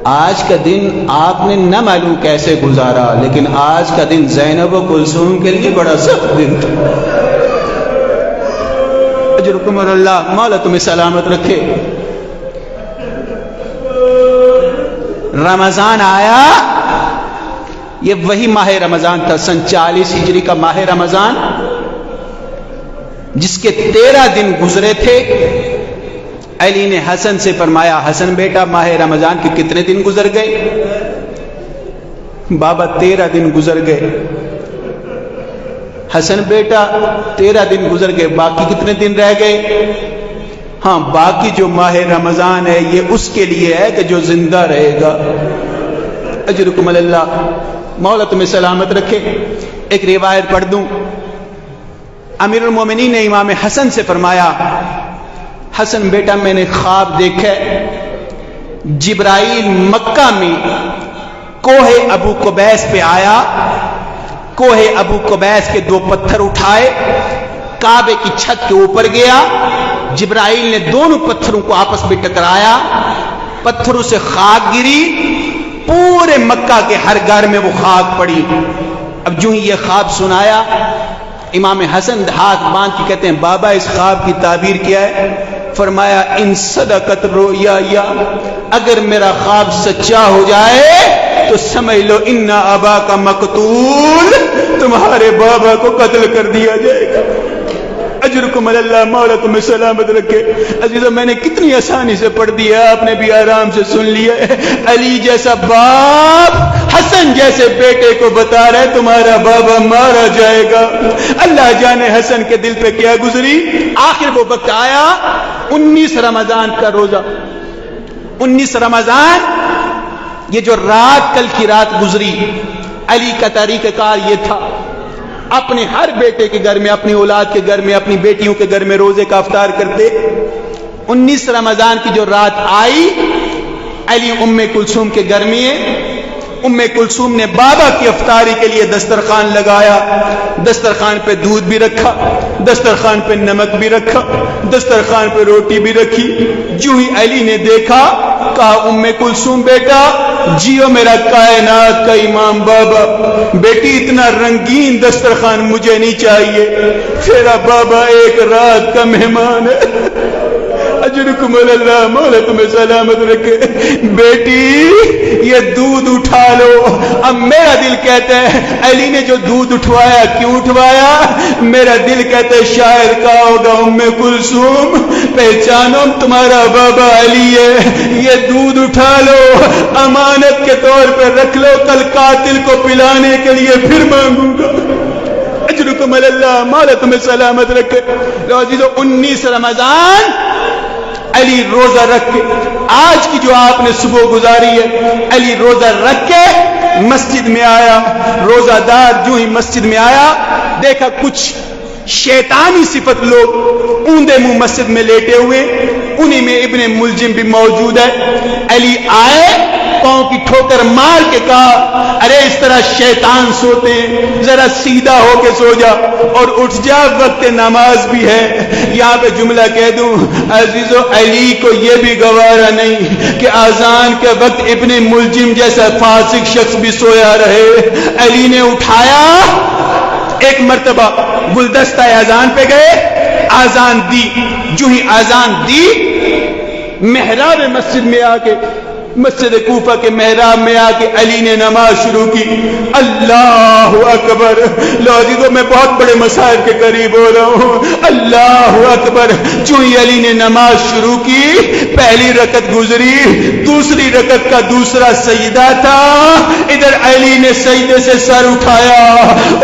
آج کا دن آپ نے نہ معلوم کیسے گزارا، لیکن آج کا دن زینب و کلثوم کے لیے بڑا سخت دن تھا۔ اجرکم اللہ، مولا تمہیں سلامت رکھے۔ رمضان آیا، یہ وہی ماہ رمضان تھا، سن 40 ہجری کا ماہ رمضان، جس کے 13 دن گزرے تھے۔ علی نے حسن سے فرمایا، حسن بیٹا ماہ رمضان کے کتنے دن گزر گئے؟ بابا 13 دن گزر گئے۔ حسن بیٹا 13 دن گزر گئے، باقی کتنے دن رہ گئے؟ ہاں، باقی جو ماہ رمضان ہے یہ اس کے لیے ہے کہ جو زندہ رہے گا۔ اجرکم اللہ، مولا تمہیں سلامت رکھے۔ ایک روایت پڑھ دوں، امیر المومنین نے امام حسن سے فرمایا، حسن بیٹا میں نے خواب دیکھا، جبرائیل مکہ میں کوہ ابو قبیس پہ آیا، کوہ ابو قبیس کے 2 پتھر اٹھائے، کعبے کی چھت کے اوپر گیا، جبرائیل نے دونوں پتھروں کو آپس میں ٹکرایا، پتھروں سے خاک گری، پورے مکہ کے ہر گھر میں وہ خاک پڑی۔ اب جو ہی یہ خواب سنایا، امام حسن ہاتھ باندھ کے کہتے ہیں، بابا اس خواب کی تعبیر کیا ہے؟ فرمایا، ان صدقت رؤیا، اگر میرا خواب سچا ہو جائے تو سمجھ لو ان ابا کا مقتول، تمہارے بابا کو قتل کر دیا جائے گا۔ اجرکم اللہ، مولا تمہیں سلامت رکھے۔ عزیزو، میں نے کتنی آسانی سے پڑھ دیا، آپ نے بھی آرام سے سن لیا۔ علی جیسا باپ حسن جیسے بیٹے کو بتا رہے تمہارا بابا مارا جائے گا۔ اللہ جانے حسن کے دل پہ کیا گزری۔ آخر وہ وقت آیا، 19 رمضان کا روزہ، 19 رمضان، یہ جو رات کل کی رات گزری، علی کا طریقہ کار یہ تھا، اپنے ہر بیٹے کے گھر میں، اپنی اولاد کے گھر میں، اپنی بیٹیوں کے گھر میں روزے کا افطار کرتے۔ 19 رمضان کی جو رات آئی، علی ام کلثوم کے گھر میں ہے، ام کلثوم نے بابا کی افطاری کے لیے دسترخوان لگایا، دسترخوان پہ دودھ بھی رکھا، دسترخوان پہ نمک بھی رکھا، دسترخوان پہ روٹی بھی رکھی۔ جو ہی علی نے دیکھا، کہا، ام کلثوم بیٹا، جیو میرا کائنات کا امام بابا، بیٹی اتنا رنگین دسترخوان مجھے نہیں چاہیے، تیرا بابا ایک رات کا مہمان ہے۔ اجرکم اللہ، مولا تمہیں سلامت رکھے۔ بیٹی یہ دودھ اٹھا لو۔ اب میرا دل کہتا ہے، علی نے جو دودھ اٹھوایا، کیوں اٹھوایا؟ میرا دل کہتا ہے شاعر کا ہوگا، ام کلثوم پہچانو تمہارا بابا علی ہے، یہ دودھ اٹھا لو، امانت کے طور پہ رکھ لو، کل قاتل کو پلانے کے لیے پھر مانگوں گا۔ اجرکم اللہ، مولا تمہیں سلامت رکھے۔ لو عزیزو، 19 رمضان علی روزہ رکھ کے، آج کی جو آپ نے صبح گزاری ہے، علی روزہ رکھ کے مسجد میں آیا۔ روزہ دار جو ہی مسجد میں آیا، دیکھا کچھ شیطانی صفت لوگ اوندے منہ مسجد میں لیٹے ہوئے، انہی میں ابن ملجم بھی موجود ہے۔ علی آئے، پاؤں کی ٹھوکر مار کے کہا، ارے اس طرح شیطان سوتے ہیں، ذرا سیدھا ہو کے سو جا اور اٹھ جا، وقت نماز بھی ہے۔ یہاں پہ جملہ کہہ دوں عزیزو، علی کو یہ بھی گوارا نہیں کہ اذان کے وقت ابن ملجم جیسا فاسق شخص بھی سویا رہے۔ علی نے اٹھایا، ایک مرتبہ گلدستہ اذان پہ گئے، اذان دی۔ جو ہی اذان دی، محراب مسجد میں آ کے، مسجد کوفہ کے محراب میں آ کے علی نے نماز شروع کی۔ اللہ اکبر۔ لو عزیزو، میں بہت بڑے مسائل کے قریب ہو رہا ہوں۔ اللہ اکبر۔ جو ہی علی نے نماز شروع کی، پہلی رکعت گزری، دوسری رکعت کا دوسرا سجدہ تھا، ادھر علی نے سجدے سے سر اٹھایا،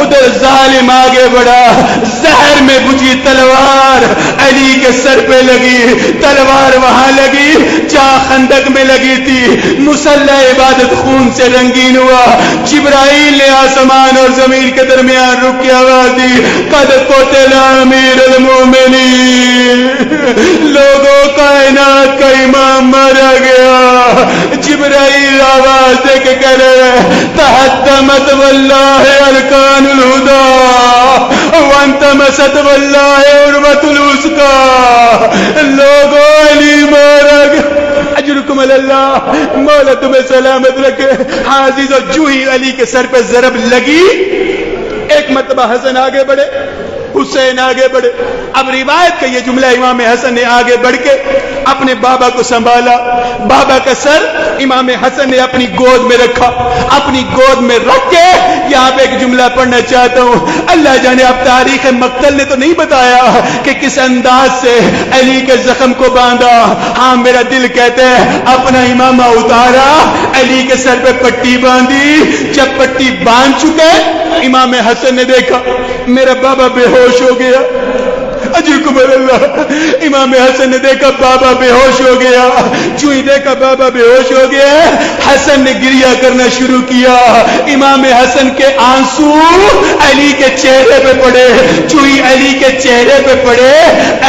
ادھر ظالم آگے بڑھا، زہر میں بجھی تلوار علی کے سر پہ لگی، تلوار وہاں لگی جہاں خندق میں لگی تھی، مسلح عبادت خون سے رنگین ہوا۔ جبرائیل نے آسمان اور زمین کے درمیان رک کے آواز دی، قد قتل امیر المومنین، لوگوں کائنات کا امام مارا گیا۔ جبرائیل آواز دے کے کہہ رہے، تحتمت واللہ ارکان الہدی وانتمست واللہ عروۃ الوثقی، لوگوں علی مارا گیا۔ اجرکم اللہ، مولا تمہیں سلامت رکھے. ہاں عزیزو، جو ہی علی کے سر پہ ضرب لگی، ایک مرتبہ حسن آگے بڑھے، حسین آگے بڑھے. اب روایت کا یہ جملہ، امام حسن نے آگے بڑھ کے اپنے بابا کو سنبھالا. بابا کا سر امام حسن نے اپنی گود میں رکھا. اپنی گود میں رکھ کے یہاں پہ ایک جملہ پڑھنا چاہتا ہوں. اللہ جانے اب تاریخ مقتل نے تو نہیں بتایا کہ کس انداز سے علی کے زخم کو باندھا. ہاں میرا دل کہتا ہے اپنا امامہ اتارا، علی کے سر پہ پٹی باندھی. جب پٹی باندھ چکے، امام حسن نے دیکھا میرا بابا بے ہوش ہو گیا. اجرکم اللہ. امام حسن نے دیکھا بابا بے ہوش ہو گیا. جو ہی دیکھا بابا بے ہوش ہو گیا، حسن نے گریہ کرنا شروع کیا. امام حسن کے آنسو علی کے چہرے پہ پڑے. جو ہی علی کے چہرے پہ پڑے،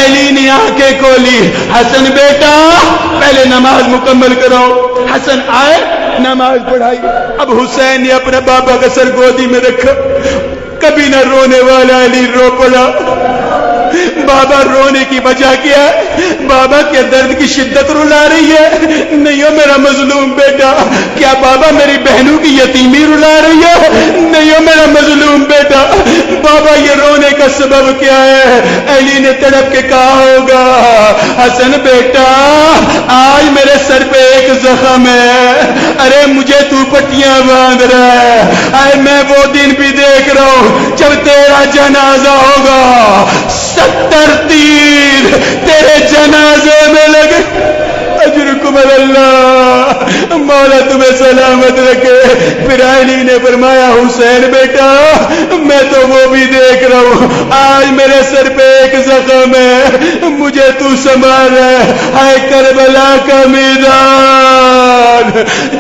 علی نے آنکھیں کھولی. حسن بیٹا پہلے نماز مکمل کرو. حسن آئے، نماز پڑھائی. اب حسین نے اپنا بابا کا سر گودی میں رکھا. کبھی نہ رونے والا علی رو پڑا. بابا رونے کی وجہ کیا ہے؟ بابا کے درد کی شدت رلا رہی ہے؟ نہیں ہو میرا مظلوم بیٹا. کیا بابا میری بہنوں کی یتیمی رلا رہی ہے؟ نہیں ہو میرا مظلوم بیٹا. بابا یہ رونے کا سبب کیا ہے؟ علی نے تڑپ کے کہا ہوگا حسن بیٹا آج میرے سر پہ ایک زخم ہے. ارے مجھے تو پٹیاں باندھ رہا ہے. ارے میں وہ دن بھی دیکھ رہا ہوں جب تیرا جنازہ ہوگا. 70 تیر تیرے جنازے میں لگے. اجرکم اللہ. مولا تمہیں سلامت رکھے. پھر علی نے فرمایا حسین بیٹا میں تو وہ بھی دیکھ رہا ہوں، آج میرے سر پہ ایک زخم ہے، مجھے تو سنبھال ہے. ہائے کربلا کا میدان.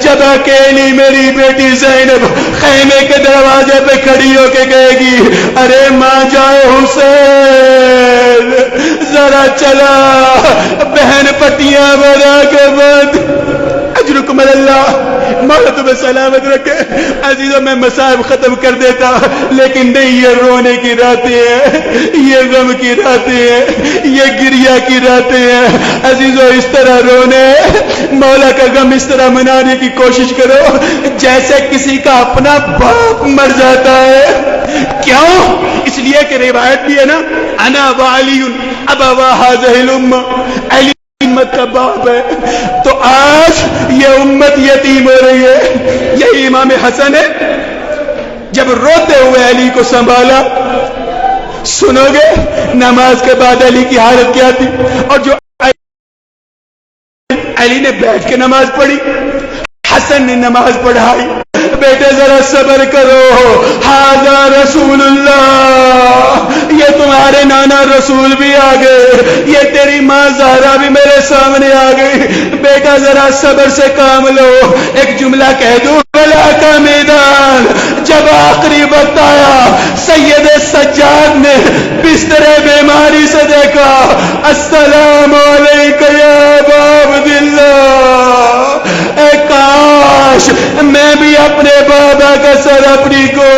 جب اکیلی میری بیٹی زینب خیمے کے دروازے پہ کھڑی ہو کے کہے گی ارے ماں جائے حسین ذرا چلا، بہن پٹیاں بنا کے بند. اجرکم اللہ. مولا تمہیں سلامت رکھے. عزیزوں میں مصائب ختم کر دیتا، لیکن نہیں، یہ رونے کی راتیں ہیں، یہ غم کی راتیں ہیں، یہ گریہ کی راتیں ہیں. عزیزوں اس طرح رونے، مولا کا غم اس طرح منانے کی کوشش کرو جیسے کسی کا اپنا باپ مر جاتا ہے. کیوں؟ اس لیے کہ روایت بھی ہے نا، انا وعلی ابوا هذه الامه. علی امت کا باپ ہے. تو آج یہ امت یتیم ہو رہی ہے. یہی امام حسن ہے، جب روتے ہوئے علی کو سنبھالا. سنو گے نماز کے بعد علی کی حالت کیا تھی؟ اور جو علی نے بیٹھ کے نماز پڑھی، حسن نے نماز پڑھائی. بیٹے ذرا صبر کرو، ہاذا رسول اللہ. یہ تمہارے نانا رسول بھی آ گئے، یہ تیری ماں زہرا بھی میرے سامنے آ گئی. بیٹا ذرا صبر سے کام لو. ایک جملہ کہہ دوں، بلا کا میدان. جب آخری وقت آیا، سید سجاد نے بستر بیماری سے دیکھا. السلام علیکم یا ابا عبداللہ. اے کاش میں بھی اپنے بابا کا سر اپنی کو